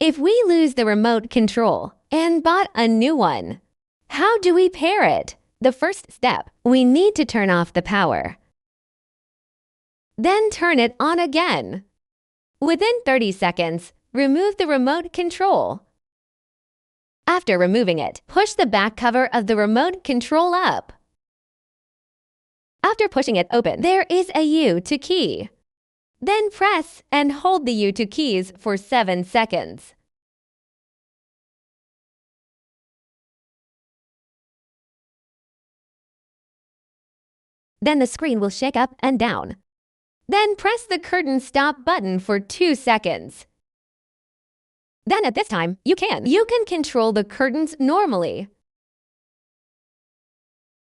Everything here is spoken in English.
If we lose the remote control and bought a new one, how do we pair it? The first step, we need to turn off the power. Then turn it on again. Within 30 seconds, remove the remote control. After removing it, push the back cover of the remote control up. After pushing it open, there is a U to key. Then press and hold the U to keys for 7 seconds. Then the screen will shake up and down. Then press the curtain stop button for 2 seconds. Then at this time, you can control the curtains normally.